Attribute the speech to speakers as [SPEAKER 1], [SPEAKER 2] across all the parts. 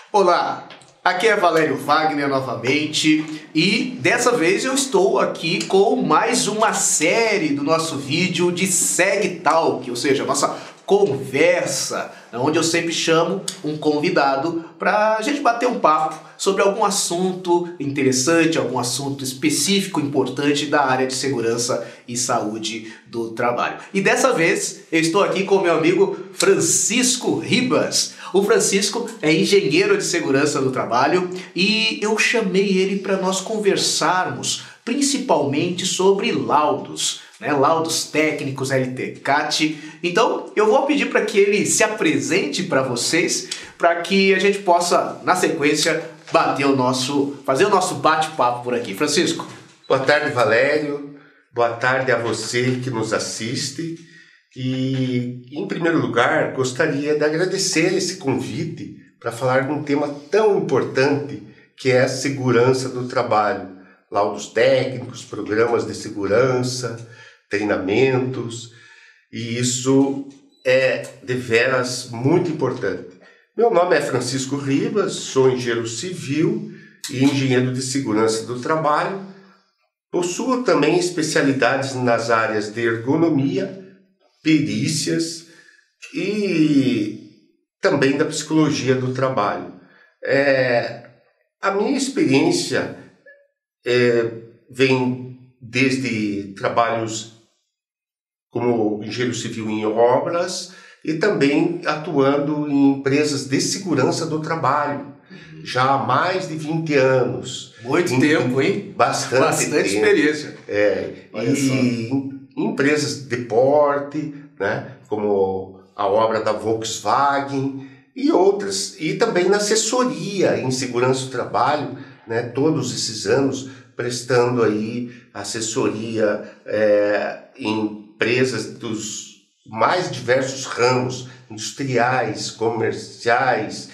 [SPEAKER 1] Olá, aqui é Valério Wagner novamente e dessa vez eu estou aqui com mais uma série do nosso vídeo de Seg Talk, ou seja, nossa conversa, onde eu sempre chamo um convidado para a gente bater um papo sobre algum assunto interessante, algum assunto específico, importante da área de segurança e saúde do trabalho. E dessa vez eu estou aqui com meu amigo Francisco Ribas. O Francisco é engenheiro de segurança do trabalho e eu chamei ele para nós conversarmos principalmente sobre laudos, laudos técnicos, LTCAT. Então eu vou pedir para que ele se apresente para vocês, para que a gente possa, na sequência, fazer o nosso bate-papo por aqui. Francisco.
[SPEAKER 2] Boa tarde, Valério. Boa tarde a você que nos assiste. E, em primeiro lugar, gostaria de agradecer esse convite para falar de um tema tão importante que é a segurança do trabalho. Laudos técnicos, programas de segurança, treinamentos, e isso é deveras muito importante. Meu nome é Francisco Ribas, sou engenheiro civil e engenheiro de segurança do trabalho. Possuo também especialidades nas áreas de ergonomia, perícias e também da psicologia do trabalho. A minha experiência vem desde trabalhos como engenheiro civil em obras e também atuando em empresas de segurança do trabalho, já há mais de 20 anos.
[SPEAKER 1] Muito tempo, hein?
[SPEAKER 2] Bastante tempo.
[SPEAKER 1] Experiência.
[SPEAKER 2] Empresas de porte, como a obra da Volkswagen e outras. E também na assessoria em segurança do trabalho, todos esses anos prestando aí assessoria em empresas dos mais diversos ramos, industriais, comerciais,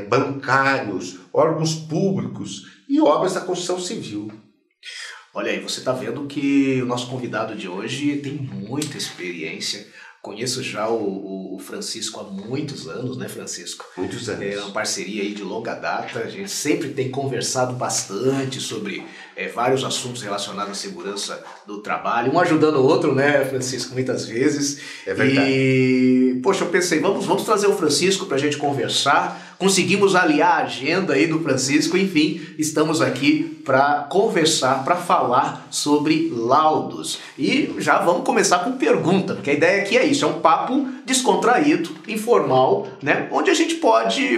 [SPEAKER 2] bancários, órgãos públicos e obras da construção civil.
[SPEAKER 1] Olha aí, você está vendo que o nosso convidado de hoje tem muita experiência. Conheço já o Francisco há muitos anos, né, Francisco?
[SPEAKER 2] Muitos anos.
[SPEAKER 1] É uma parceria aí de longa data. A gente sempre tem conversado bastante sobre vários assuntos relacionados à segurança do trabalho. Um ajudando o outro, né, Francisco, muitas vezes.
[SPEAKER 2] É verdade.
[SPEAKER 1] E, poxa, eu pensei, vamos trazer o Francisco para a gente conversar. Conseguimos aliar a agenda aí do Francisco. Enfim, estamos aqui para conversar, para falar sobre laudos. E já vamos começar com pergunta, porque a ideia aqui é isso, é um papo descontraído, informal, onde a gente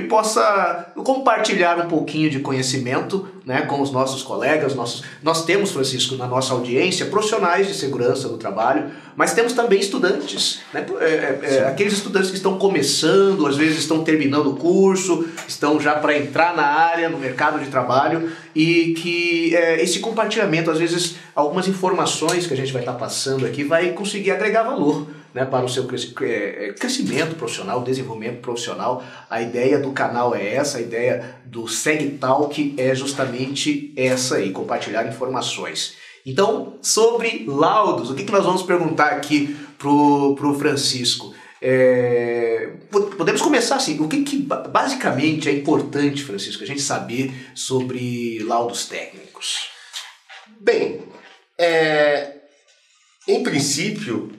[SPEAKER 1] possa compartilhar um pouquinho de conhecimento, com os nossos colegas. Nós temos, Francisco, na nossa audiência, profissionais de segurança do trabalho, mas temos também estudantes, aqueles estudantes que estão começando, às vezes estão terminando o curso, estão já para entrar na área, no mercado de trabalho, e que esse compartilhamento, às vezes, algumas informações que a gente vai estar passando aqui vai conseguir agregar valor para o seu crescimento profissional, desenvolvimento profissional. A ideia do canal é essa, a ideia do Seg Talk é justamente essa aí, compartilhar informações. Então, sobre laudos, o que nós vamos perguntar aqui pro Francisco? Podemos começar assim, o que basicamente é importante, Francisco, a gente saber sobre laudos técnicos?
[SPEAKER 2] Bem, em princípio,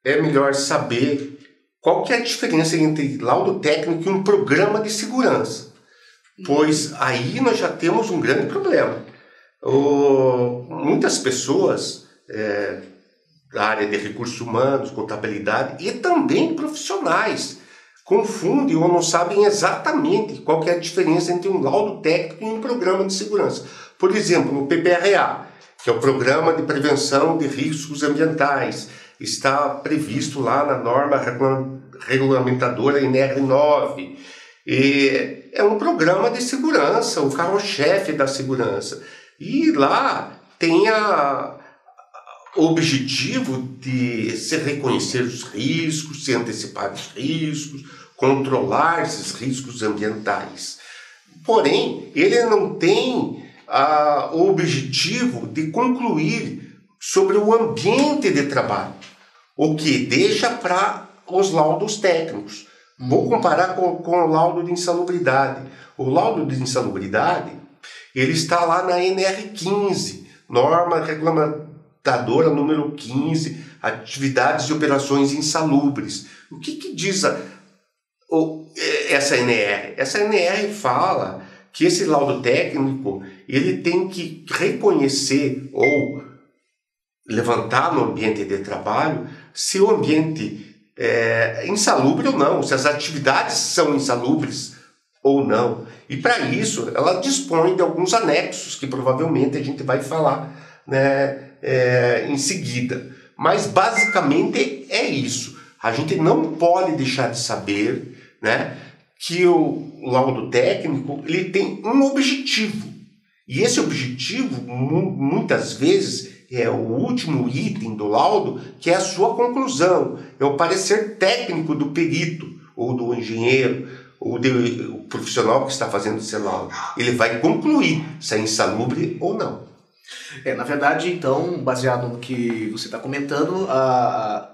[SPEAKER 2] é melhor saber qual que é a diferença entre laudo técnico e um programa de segurança, pois aí nós já temos um grande problema. Muitas pessoas da área de recursos humanos, contabilidade e também profissionais confundem ou não sabem exatamente qual que é a diferença entre um laudo técnico e um programa de segurança. Por exemplo, o PPRA, que é o Programa de Prevenção de Riscos Ambientais, está previsto lá na norma regulamentadora NR9. E é um programa de segurança, o carro-chefe da segurança. E lá tem o objetivo de se reconhecer os riscos, se antecipar os riscos, controlar esses riscos ambientais. Porém, ele não tem o objetivo de concluir sobre o ambiente de trabalho, o que deixa para os laudos técnicos. Vou comparar com o laudo de insalubridade. O laudo de insalubridade, ele está lá na NR15, norma regulamentadora número 15, atividades e operações insalubres. O que diz essa NR? Essa NR fala que esse laudo técnico ele tem que reconhecer ou levantar no ambiente de trabalho se o ambiente é insalubre ou não, se as atividades são insalubres ou não. E para isso, ela dispõe de alguns anexos, que provavelmente a gente vai falar, né, em seguida. Mas basicamente é isso. A gente não pode deixar de saber, né, que o laudo técnico ele tem um objetivo. E esse objetivo, muitas vezes, é o último item do laudo, que é a sua conclusão. É o parecer técnico do perito, ou do engenheiro, ou do profissional que está fazendo esse laudo. Ele vai concluir se é insalubre ou não.
[SPEAKER 1] Na verdade, então, baseado no que você está comentando,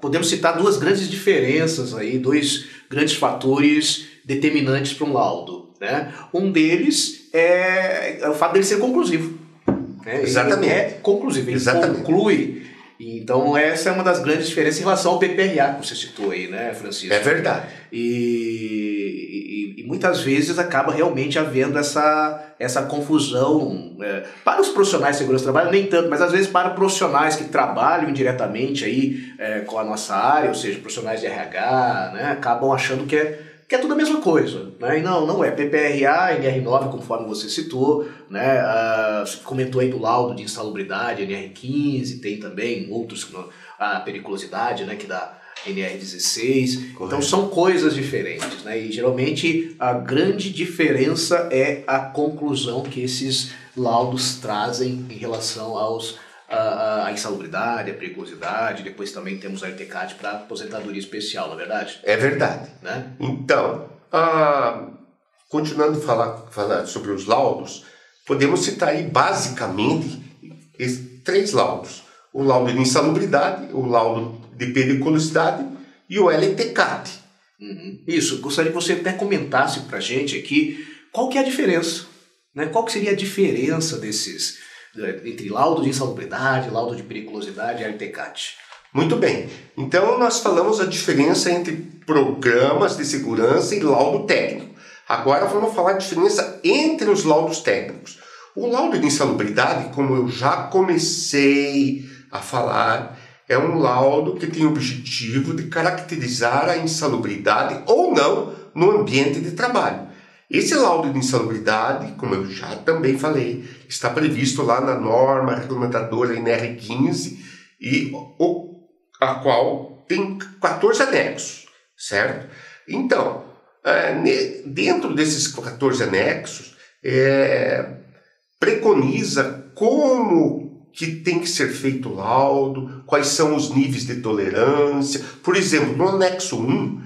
[SPEAKER 1] podemos citar duas grandes diferenças aí, dois grandes fatores determinantes para um laudo, né? Um deles é o fato dele ser conclusivo. Né?
[SPEAKER 2] Exatamente.
[SPEAKER 1] Ele é conclusivo, ele
[SPEAKER 2] Exatamente.
[SPEAKER 1] Conclui. Então, essa é uma das grandes diferenças em relação ao PPRA que você citou aí, né, Francisco?
[SPEAKER 2] É verdade.
[SPEAKER 1] E muitas vezes acaba realmente havendo essa confusão para os profissionais de segurança do trabalho, nem tanto, mas às vezes para profissionais que trabalham indiretamente aí, com a nossa área, ou seja, profissionais de RH, né, acabam achando que é tudo a mesma coisa, né? E não é. PPRA, NR9, conforme você citou, né? Você comentou aí do laudo de insalubridade, NR15, tem também outros, a periculosidade, né? Que dá NR16. Correto. Então são coisas diferentes, né? E geralmente a grande diferença é a conclusão que esses laudos trazem em relação a insalubridade, a periculosidade, depois também temos a LTCAT para aposentadoria especial, não é verdade?
[SPEAKER 2] É verdade.
[SPEAKER 1] Né?
[SPEAKER 2] Então, continuando a falar sobre os laudos, podemos citar aí basicamente três laudos. O laudo de insalubridade, o laudo de periculosidade e o LTCAT.
[SPEAKER 1] Isso, gostaria que você até comentasse para a gente aqui qual que é a diferença, né? Qual que seria a diferença desses entre laudo de insalubridade, laudo de periculosidade e LTCAT.
[SPEAKER 2] Muito bem. Então, nós falamos a diferença entre programas de segurança e laudo técnico. Agora, vamos falar a diferença entre os laudos técnicos. O laudo de insalubridade, como eu já comecei a falar, é um laudo que tem o objetivo de caracterizar a insalubridade ou não no ambiente de trabalho. Esse laudo de insalubridade, como eu já também falei, está previsto lá na norma regulamentadora NR15, a qual tem 14 anexos, certo? Então, dentro desses 14 anexos, preconiza como que tem que ser feito o laudo, quais são os níveis de tolerância. Por exemplo, no anexo 1,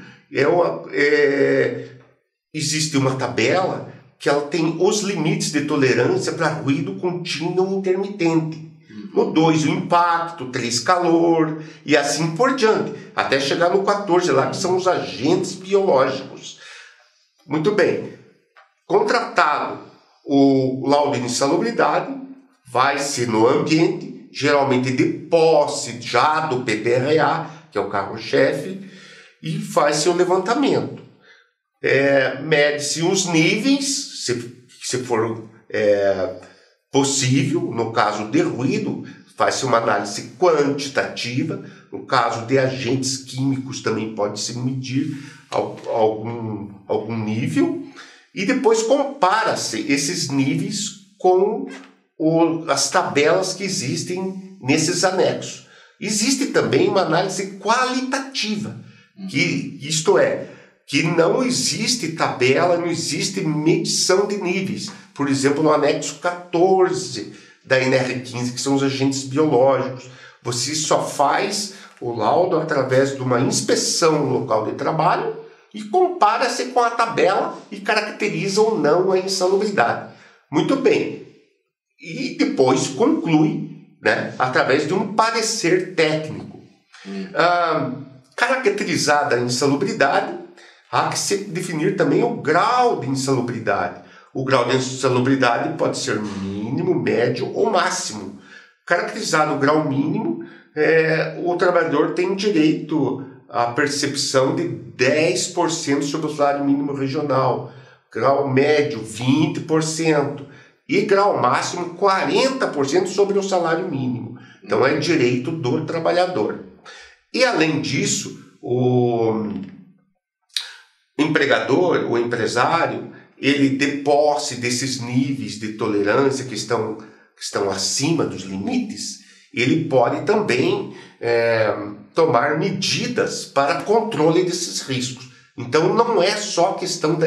[SPEAKER 2] existe uma tabela que ela tem os limites de tolerância para ruído contínuo intermitente. No 2, o impacto, 3, calor, e assim por diante, até chegar no 14 lá, que são os agentes biológicos. Muito bem. Contratado o laudo de insalubridade, vai-se no ambiente, geralmente de posse já do PPRA, que é o carro-chefe, e faz-se o levantamento. Mede-se os níveis, se for possível, no caso de ruído, faz-se uma análise quantitativa, no caso de agentes químicos também pode-se medir algum nível, e depois compara-se esses níveis com as tabelas que existem nesses anexos. Existe também uma análise qualitativa, que não existe tabela, não existe medição de níveis. Por exemplo, no anexo 14 da NR15, que são os agentes biológicos, você só faz o laudo através de uma inspeção no local de trabalho e compara-se com a tabela e caracteriza ou não a insalubridade. Muito bem. E depois conclui, né, através de um parecer técnico. Caracterizada a insalubridade, há que se definir também o grau de insalubridade. O grau de insalubridade pode ser mínimo, médio ou máximo. Caracterizado o grau mínimo, o trabalhador tem direito à percepção de 10% sobre o salário mínimo regional, grau médio 20% e grau máximo 40% sobre o salário mínimo. Então é direito do trabalhador. E além disso, o empregador, o empresário, ele de posse desses níveis de tolerância que estão acima dos limites, ele pode também tomar medidas para controle desses riscos. Então não é só questão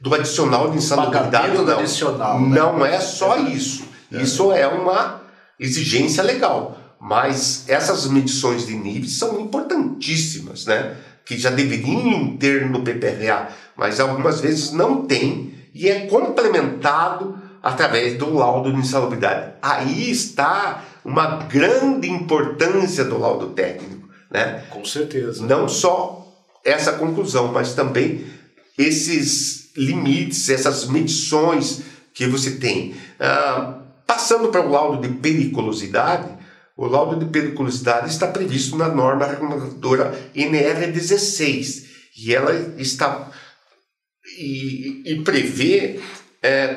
[SPEAKER 2] do adicional de insalubridade, não.
[SPEAKER 1] Adicional, né?
[SPEAKER 2] Não é só isso. Isso é uma exigência legal. Mas essas medições de níveis são importantíssimas, né? Que já deveriam ter no PPRA, mas algumas vezes não tem e é complementado através do laudo de insalubridade. Aí está uma grande importância do laudo técnico, né?
[SPEAKER 1] Com certeza.
[SPEAKER 2] Não só essa conclusão, mas também esses limites, essas medições que você tem. Passando para o laudo de periculosidade, o laudo de periculosidade está previsto na norma reguladora NR16 e ela está e prevê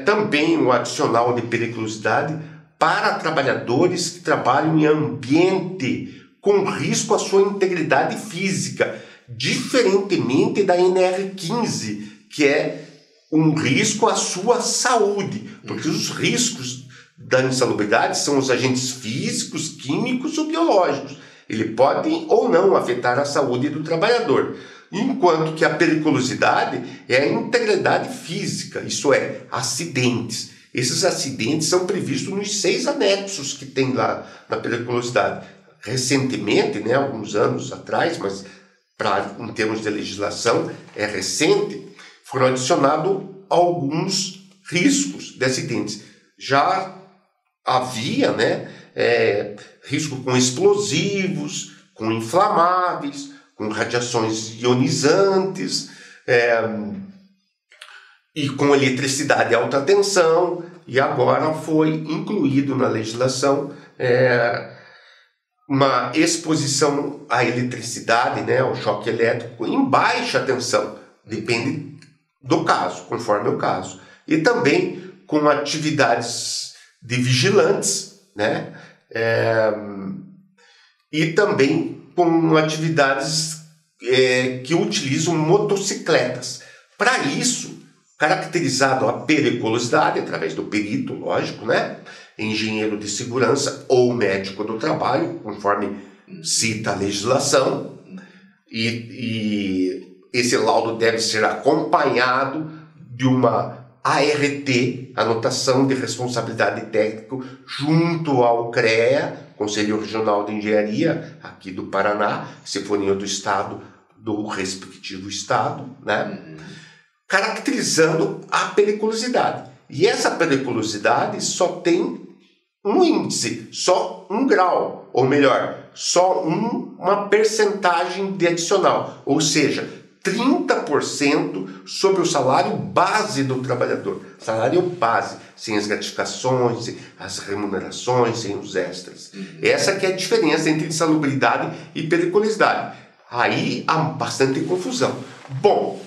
[SPEAKER 2] também o adicional de periculosidade para trabalhadores que trabalham em ambiente com risco à sua integridade física, diferentemente da NR15, que é um risco à sua saúde, porque os riscos da insalubridade são os agentes físicos, químicos ou biológicos. Ele pode ou não afetar a saúde do trabalhador, enquanto que a periculosidade é a integridade física, isto é, acidentes. Esses acidentes são previstos nos 6 anexos que tem lá na periculosidade. Recentemente, né, alguns anos atrás, mas em termos de legislação é recente, foram adicionados alguns riscos de acidentes. Já havia, né, risco com explosivos, com inflamáveis, com radiações ionizantes e com eletricidade de alta tensão, e agora foi incluído na legislação uma exposição à eletricidade, né, ao choque elétrico em baixa tensão, depende do caso, conforme o caso, e também com atividades de vigilantes, né, e também com atividades que utilizam motocicletas. Para isso, caracterizado a periculosidade através do perito, lógico, né, engenheiro de segurança ou médico do trabalho, conforme cita a legislação, e esse laudo deve ser acompanhado de uma ART, Anotação de Responsabilidade Técnica, junto ao CREA, Conselho Regional de Engenharia, aqui do Paraná, se for em outro estado, do respectivo estado, né? Caracterizando a periculosidade. E essa periculosidade só tem um índice, só um grau, ou melhor, só uma percentagem de adicional, ou seja, 30% sobre o salário base do trabalhador. Salário base, sem as gratificações, sem as remunerações, sem os extras. Essa que é a diferença entre insalubridade e periculosidade. Aí há bastante confusão. Bom,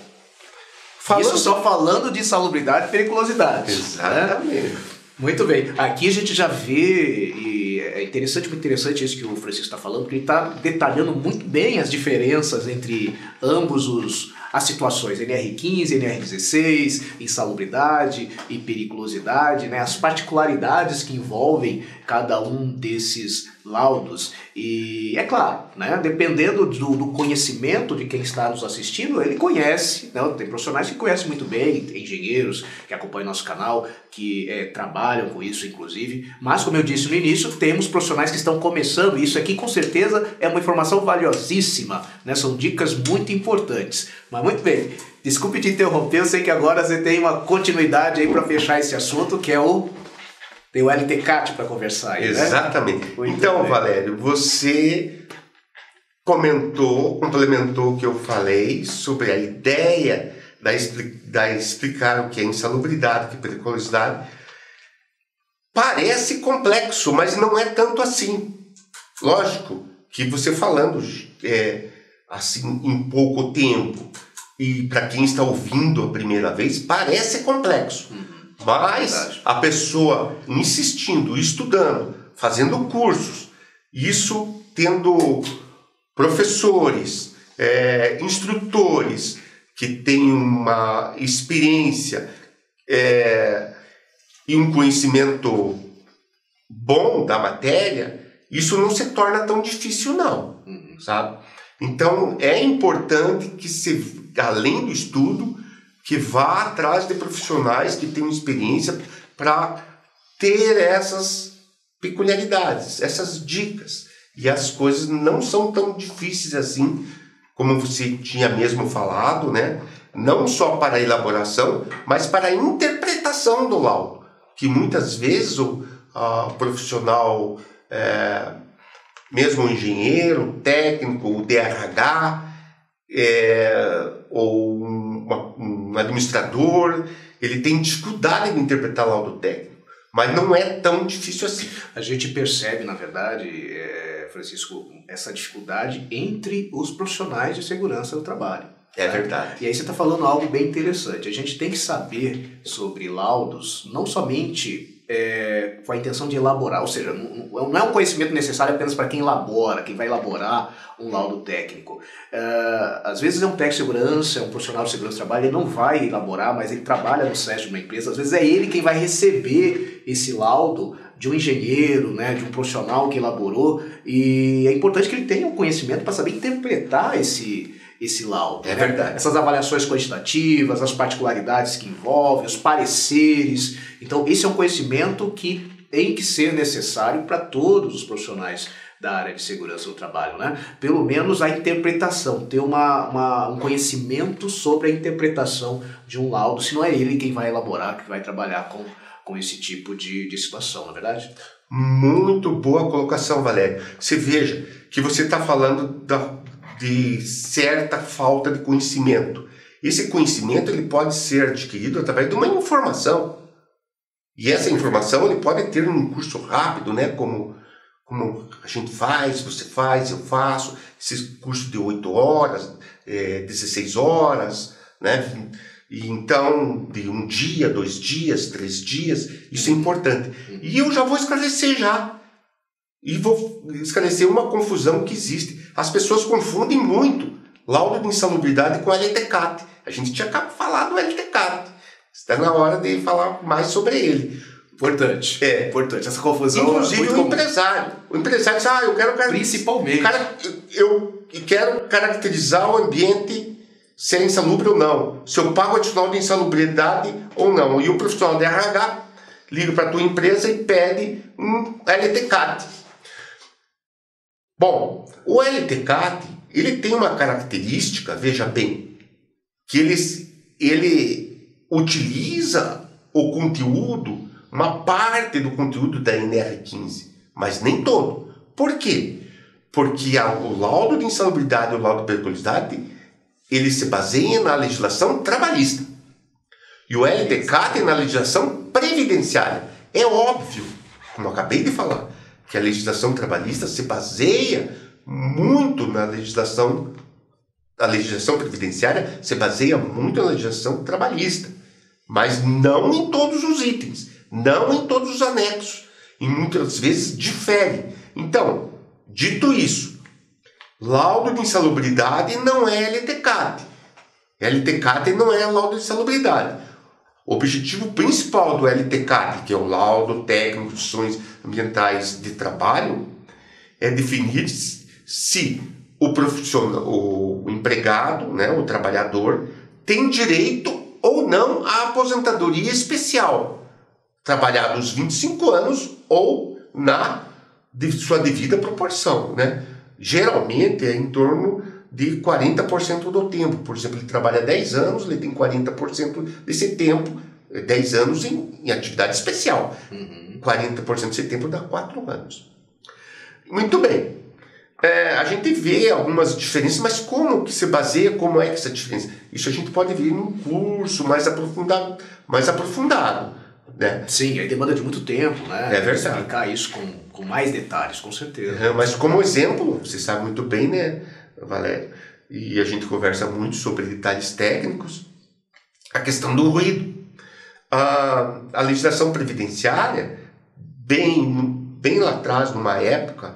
[SPEAKER 1] isso só falando de insalubridade e periculosidade.
[SPEAKER 2] Exatamente.
[SPEAKER 1] Né? Muito bem. Aqui a gente já vê, e é interessante, muito interessante isso que o Francisco está falando, porque ele está detalhando muito bem as diferenças entre ambos as situações, NR15, NR16, insalubridade e periculosidade, né? As particularidades que envolvem cada um desses laudos. E é claro, né? Dependendo do conhecimento de quem está nos assistindo, ele conhece, né? Tem profissionais que conhecem muito bem, tem engenheiros que acompanham nosso canal, que trabalham com isso inclusive, mas como eu disse no início, temos profissionais que estão começando. Isso aqui com certeza é uma informação valiosíssima, né? São dicas muito importantes. Mas muito bem, desculpe te interromper, eu sei que agora você tem uma continuidade aí para fechar esse assunto, que é tem o LTCAT para conversar aí,
[SPEAKER 2] exatamente.
[SPEAKER 1] Né?
[SPEAKER 2] Então, Valério, você complementou o que eu falei sobre a ideia da explicar o que é insalubridade, o que é periculosidade. Parece complexo, mas não é tanto assim. Lógico que você falando assim em pouco tempo e para quem está ouvindo a primeira vez, parece complexo. Mas a pessoa insistindo, estudando, fazendo cursos, isso tendo professores, instrutores que têm uma experiência e um conhecimento bom da matéria, isso não se torna tão difícil não, sabe? Então é importante que se, além do estudo, que vá atrás de profissionais que tenham experiência para ter essas peculiaridades, essas dicas. E as coisas não são tão difíceis assim, como você tinha mesmo falado, né? Não só para a elaboração, mas para a interpretação do laudo, que muitas vezes o profissional, mesmo o engenheiro, técnico, o DRH, ou um administrador, ele tem dificuldade em interpretar laudo técnico, mas não é tão difícil assim.
[SPEAKER 1] A gente percebe, na verdade, Francisco, essa dificuldade entre os profissionais de segurança do trabalho.
[SPEAKER 2] É verdade.
[SPEAKER 1] E aí você está falando algo bem interessante. A gente tem que saber sobre laudos, não somente com a intenção de elaborar, ou seja, não é um conhecimento necessário apenas para quem elabora, quem vai elaborar um laudo técnico. Às vezes é um técnico de segurança, é um profissional de segurança do trabalho, ele não vai elaborar, mas ele trabalha no SESC de uma empresa, às vezes é ele quem vai receber esse laudo de um engenheiro, né, de um profissional que elaborou, e é importante que ele tenha um conhecimento para saber interpretar esse laudo.
[SPEAKER 2] É verdade.
[SPEAKER 1] Essas avaliações quantitativas, as particularidades que envolvem, os pareceres. Então, esse é um conhecimento que tem que ser necessário para todos os profissionais da área de segurança do trabalho, né? Pelo menos a interpretação, ter um conhecimento sobre a interpretação de um laudo, se não é ele quem vai elaborar, que vai trabalhar com esse tipo de situação, não é verdade?
[SPEAKER 2] Muito boa colocação, Valério. Você veja que você está falando de certa falta de conhecimento. Esse conhecimento ele pode ser adquirido através de uma informação. E essa informação ele pode ter um curso rápido, né? Como a gente faz, você faz, eu faço. Esse curso de 8 horas, 16 horas, né? E então, de 1 dia, 2 dias, 3 dias, isso é importante. E eu já vou esclarecer já. E vou esclarecer uma confusão que existe. As pessoas confundem muito laudo de insalubridade com LTCAT. A gente tinha falado do LTCAT. Está na hora de falar mais sobre ele.
[SPEAKER 1] Importante. Importante. Essa confusão.
[SPEAKER 2] Inclusive o empresário. O empresário diz, eu quero...
[SPEAKER 1] Principalmente.
[SPEAKER 2] Eu quero caracterizar o ambiente se é insalubre ou não. Se eu pago adicional de insalubridade ou não. E o profissional de RH liga para a tua empresa e pede um LTCAT. Bom, o LTCAT, ele tem uma característica, veja bem, que ele utiliza o conteúdo, uma parte do conteúdo da NR15, mas nem todo. Por quê? Porque o laudo de insalubridade e o laudo de periculosidade, ele se baseia na legislação trabalhista. E o LTCAT é na legislação previdenciária. É óbvio, como eu acabei de falar, que a legislação trabalhista se baseia muito na legislação, a legislação previdenciária se baseia muito na legislação trabalhista, mas não em todos os itens, não em todos os anexos, e muitas vezes difere. Então, dito isso, laudo de insalubridade não é LTCAT. LTCAT não é laudo de insalubridade. O objetivo principal do LTCAT, que é o laudo técnico de condições ambientais de trabalho, é definir se o profissional, o empregado, né, o trabalhador, tem direito ou não à aposentadoria especial, trabalhar dos 25 anos ou na sua devida proporção, né? Geralmente é em torno de 40% do tempo. Por exemplo, ele trabalha 10 anos, ele tem 40% desse tempo, 10 anos em atividade especial. 40% desse tempo dá 4 anos. Muito bem. A gente vê algumas diferenças, mas como que se baseia, como é que essa diferença? Isso a gente pode ver num curso mais aprofundado, né?
[SPEAKER 1] Sim, aí demanda de muito tempo, né?
[SPEAKER 2] É verdade.
[SPEAKER 1] Explicar isso com mais detalhes, com certeza.
[SPEAKER 2] Mas como exemplo, você sabe muito bem, né, Valério? E a gente conversa muito sobre detalhes técnicos, a questão do ruído. A legislação previdenciária, bem lá atrás, numa época,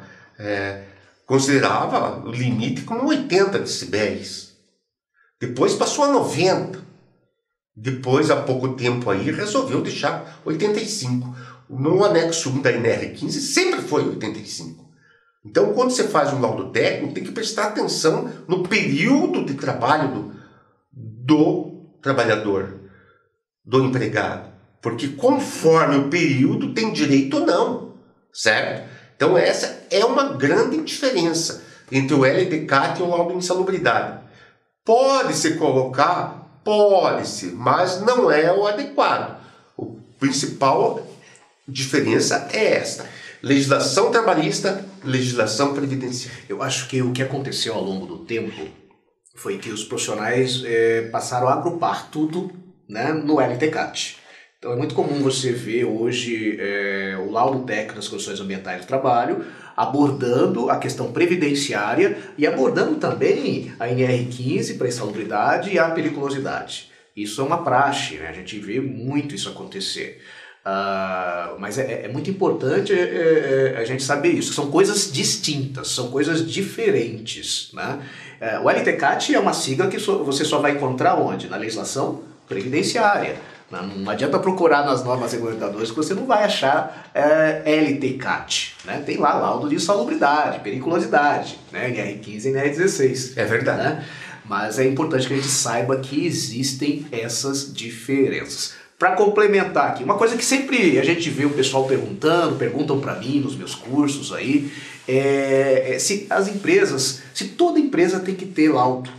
[SPEAKER 2] considerava o limite como 80 decibéis. Depois passou a 90. Depois, há pouco tempo aí, resolveu deixar 85. No anexo 1 da NR15 sempre foi 85. Então, quando você faz um laudo técnico, tem que prestar atenção no período de trabalho do trabalhador, do empregado. Porque conforme o período tem direito ou não, certo? Então essa é uma grande diferença entre o LDCAT e o laudo de insalubridade. Pode-se colocar? Pode-se, mas não é o adequado. A principal diferença é esta. Legislação trabalhista, legislação previdenciária.
[SPEAKER 1] Eu acho que o que aconteceu ao longo do tempo foi que os profissionais passaram a agrupar tudo, né, no LTCAT. Então é muito comum você ver hoje o laudo técnico das condições ambientais do trabalho abordando a questão previdenciária e abordando também a NR15 para a insalubridade e a periculosidade. Isso é uma praxe, né? A gente vê muito isso acontecer. Mas é muito importante a gente saber isso. São coisas distintas, são coisas diferentes, né? O LTCAT é uma sigla que você só vai encontrar onde? Na legislação previdenciária. Não adianta procurar nas normas regulamentadoras que você não vai achar LTCAT. Né? Tem lá laudo de insalubridade, periculosidade, né? NR15 e NR16.
[SPEAKER 2] É verdade.
[SPEAKER 1] Né? Mas é importante que a gente saiba que existem essas diferenças. Para complementar aqui, uma coisa que sempre a gente vê o pessoal perguntam para mim nos meus cursos aí, se toda empresa tem que ter laudo